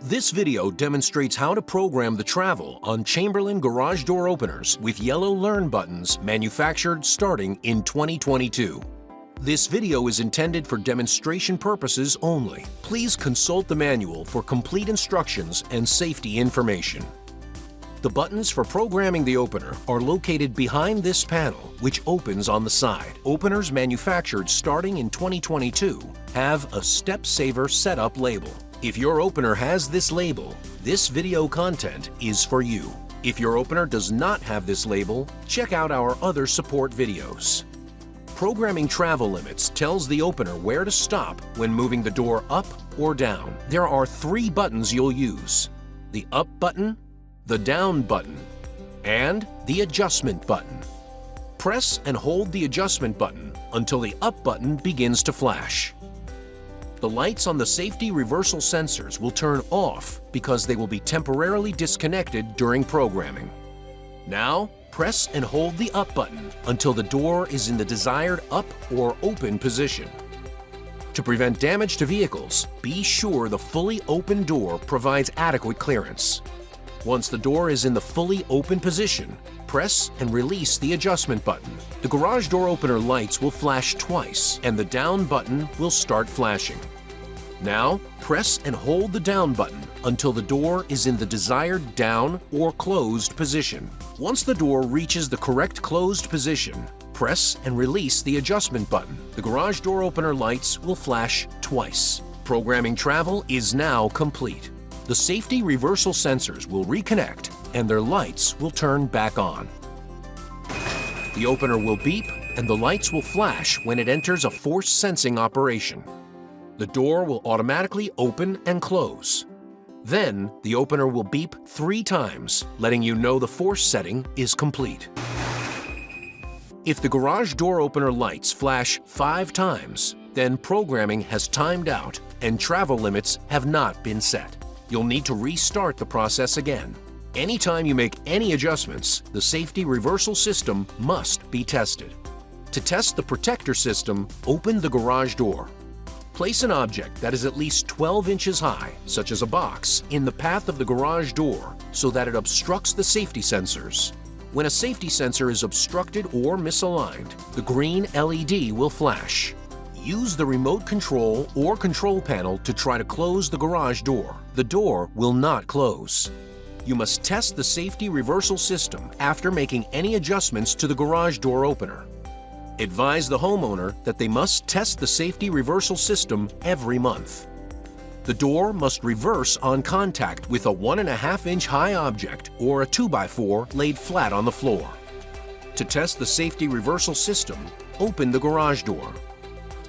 This video demonstrates how to program the travel on Chamberlain garage door openers with yellow Learn buttons manufactured starting in 2022. This video is intended for demonstration purposes only. Please consult the manual for complete instructions and safety information. The buttons for programming the opener are located behind this panel, which opens on the side. Openers manufactured starting in 2022 have a Step Saver Setup label. If your opener has this label, this video content is for you. If your opener does not have this label, check out our other support videos. Programming travel limits tells the opener where to stop when moving the door up or down. There are 3 buttons you'll use: the up button, the down button, and the adjustment button. Press and hold the adjustment button until the up button begins to flash. The lights on the safety reversal sensors will turn off because they will be temporarily disconnected during programming. Now, press and hold the up button until the door is in the desired up or open position. To prevent damage to vehicles, be sure the fully open door provides adequate clearance. Once the door is in the fully open position, press and release the adjustment button. The garage door opener lights will flash twice and the down button will start flashing. Now, press and hold the down button until the door is in the desired down or closed position. Once the door reaches the correct closed position, press and release the adjustment button. The garage door opener lights will flash twice. Programming travel is now complete. The safety reversal sensors will reconnect and their lights will turn back on. The opener will beep and the lights will flash when it enters a force sensing operation. The door will automatically open and close. Then, the opener will beep 3 times, letting you know the force setting is complete. If the garage door opener lights flash 5 times, then programming has timed out and travel limits have not been set. You'll need to restart the process again. Anytime you make any adjustments, the safety reversal system must be tested. To test the protector system, open the garage door. Place an object that is at least 12 inches high, such as a box, in the path of the garage door so that it obstructs the safety sensors. When a safety sensor is obstructed or misaligned, the green LED will flash. Use the remote control or control panel to try to close the garage door. The door will not close. You must test the safety reversal system after making any adjustments to the garage door opener. Advise the homeowner that they must test the safety reversal system every month. The door must reverse on contact with a 1.5-inch high object or a 2x4 laid flat on the floor. To test the safety reversal system, open the garage door.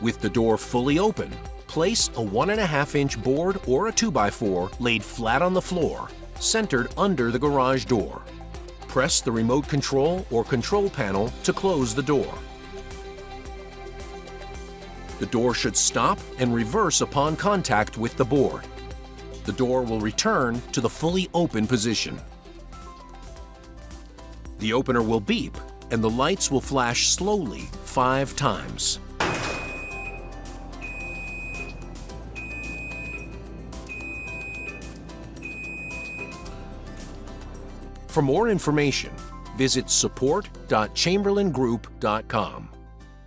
With the door fully open, place a 1.5-inch board or a 2x4 laid flat on the floor, centered under the garage door. Press the remote control or control panel to close the door. The door should stop and reverse upon contact with the board. The door will return to the fully open position. The opener will beep and the lights will flash slowly 5 times. For more information, visit support.chamberlaingroup.com.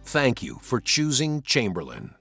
Thank you for choosing Chamberlain.